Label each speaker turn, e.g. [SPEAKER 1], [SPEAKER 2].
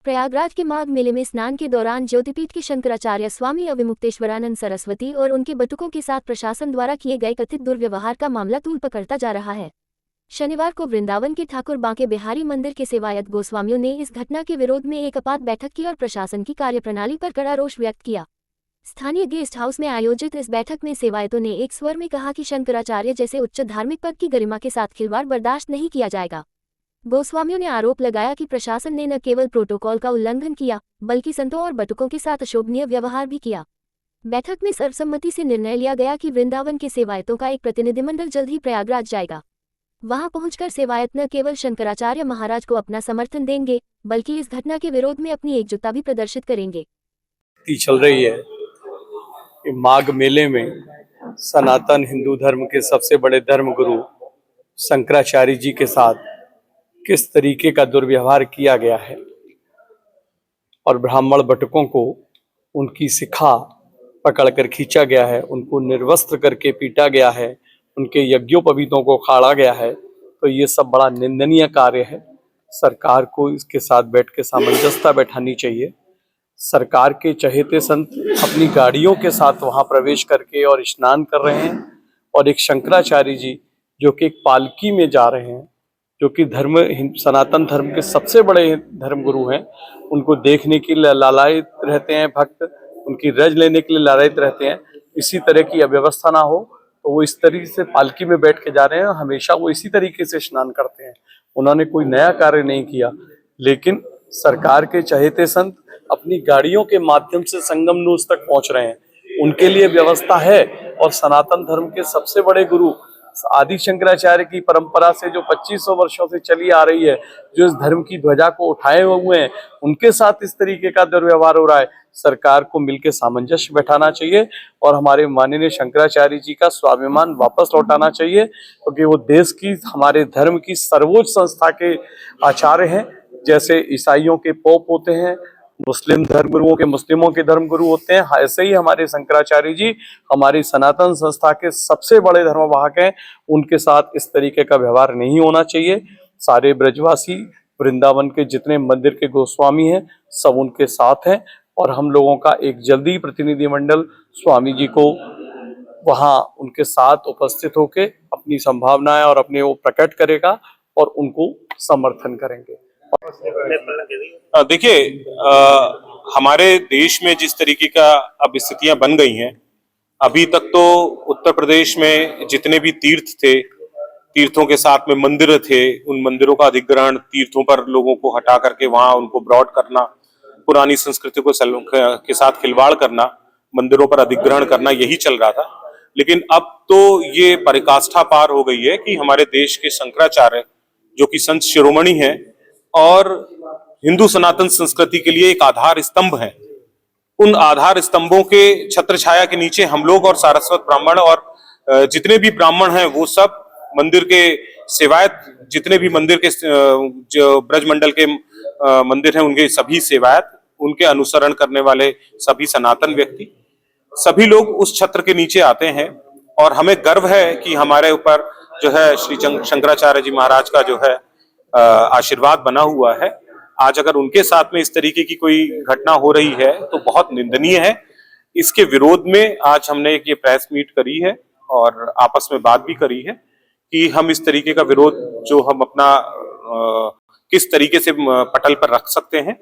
[SPEAKER 1] प्रयागराज के माघ मेले में स्नान के दौरान ज्योतिपीठ के शंकराचार्य स्वामी अविमुक्तेश्वरानंद सरस्वती और उनके बटुकों के साथ प्रशासन द्वारा किए गए कथित दुर्व्यवहार का मामला तूल पकड़ता जा रहा है। शनिवार को वृंदावन के ठाकुर बांके बिहारी मंदिर के सेवायत गोस्वामियों ने इस घटना के विरोध में एक आपात बैठक की और प्रशासन की कार्यप्रणाली पर कड़ा रोष व्यक्त किया। स्थानीय गेस्ट हाउस में आयोजित इस बैठक में सेवायतों ने एक स्वर में कहा कि शंकराचार्य जैसे उच्च धार्मिक पद की गरिमा के साथ खिलवाड़ बर्दाश्त नहीं किया जाएगा। गोस्वामियों ने आरोप लगाया कि प्रशासन ने न केवल प्रोटोकॉल का उल्लंघन किया, बल्कि संतों और बटुकों के साथ अशोभनीय व्यवहार भी किया। बैठक में सर्वसम्मति से निर्णय लिया गया कि वृंदावन के सेवायतों का एक प्रतिनिधिमंडल जल्द ही प्रयागराज जाएगा। वहां पहुंचकर सेवायत न केवल शंकराचार्य महाराज को अपना समर्थन देंगे, बल्कि इस घटना के विरोध में अपनी एकजुटता भी प्रदर्शित करेंगे।
[SPEAKER 2] चल रही है माघ मेले में सनातन हिंदू धर्म के सबसे बड़े धर्मगुरु शंकराचार्य जी के साथ किस तरीके का दुर्व्यवहार किया गया है और ब्राह्मण बटुकों को उनकी शिखा पकड़कर खींचा गया है, उनको निर्वस्त्र करके पीटा गया है, उनके यज्ञोपवीतों को खाड़ा गया है, तो ये सब बड़ा निंदनीय कार्य है। सरकार को इसके साथ बैठ के सामंजस्यता बैठानी चाहिए। सरकार के चहेते संत अपनी गाड़ियों के साथ वहां प्रवेश करके और स्नान कर रहे हैं और एक शंकराचार्य जी जो कि एक पालकी में जा रहे हैं, जो कि सनातन धर्म के सबसे बड़े धर्मगुरु हैं, उनको देखने के लिए लालायित रहते हैं भक्त, उनकी रज लेने के लिए लालायित रहते हैं। इसी तरह की अव्यवस्था ना हो तो वो इस तरीके से पालकी में बैठ के जा रहे हैं। हमेशा वो इसी तरीके से स्नान करते हैं। उन्होंने कोई नया कार्य नहीं किया, लेकिन सरकार के चहेते संत अपनी गाड़ियों के माध्यम से संगम नूस तक पहुंच रहे हैं। उनके लिए व्यवस्था है और सनातन धर्म के सबसे बड़े गुरु आदि शंकराचार्य की परंपरा से जो 2500 वर्षों से चली आ रही है, जो इस धर्म की ध्वजा को उठाए हुए हैं, उनके साथ इस तरीके का दुर्व्यवहार हो रहा है। सरकार को मिलकर सामंजस्य बैठाना चाहिए और हमारे माननीय शंकराचार्य जी का स्वाभिमान वापस लौटाना चाहिए, क्योंकि वो देश की, हमारे धर्म की सर्वोच्च संस्था के आचार्य हैं। जैसे ईसाइयों के पोप होते हैं, मुस्लिम धर्मगुरुओं के मुस्लिमों के धर्मगुरु होते हैं, ऐसे ही हमारे शंकराचार्य जी हमारी सनातन संस्था के सबसे बड़े धर्मवाहक हैं। उनके साथ इस तरीके का व्यवहार नहीं होना चाहिए। सारे ब्रजवासी, वृंदावन के जितने मंदिर के गोस्वामी हैं, सब उनके साथ हैं और हम लोगों का एक जल्दी प्रतिनिधिमंडल स्वामी जी को वहां उनके साथ उपस्थित होकर अपनी संभावनाएं और अपने वो प्रकट करेगा और उनको समर्थन करेंगे।
[SPEAKER 3] देखिए, हमारे देश में जिस तरीके का अब स्थितियां बन गई हैं, अभी तक तो उत्तर प्रदेश में जितने भी तीर्थ थे, तीर्थों के साथ में मंदिर थे, उन मंदिरों का अधिग्रहण, तीर्थों पर लोगों को हटा करके वहां उनको ब्रॉड करना, पुरानी संस्कृति को के साथ खिलवाड़ करना, मंदिरों पर अधिग्रहण करना, यही चल रहा था। लेकिन अब तो ये पराकाष्ठा पार हो गई है कि हमारे देश के शंकराचार्य, जो कि संत शिरोमणि हैं और हिंदू सनातन संस्कृति के लिए एक आधार स्तंभ है, उन आधार स्तंभों के छत्र छाया के नीचे हम लोग और सारस्वत ब्राह्मण और जितने भी ब्राह्मण हैं वो सब मंदिर के सेवायत, जितने भी मंदिर के जो ब्रजमंडल के मंदिर हैं उनके सभी सेवायत, उनके अनुसरण करने वाले सभी सनातन व्यक्ति, सभी लोग उस छत्र के नीचे आते हैं। और हमें गर्व है कि हमारे ऊपर जो है श्री शंकराचार्य जी महाराज का जो है आशीर्वाद बना हुआ है। आज अगर उनके साथ में इस तरीके की कोई घटना हो रही है तो बहुत निंदनीय है। इसके विरोध में आज हमने एक ये प्रेस मीट करी है और आपस में बात भी करी है कि हम इस तरीके का विरोध जो हम अपना किस तरीके से पटल पर रख सकते हैं।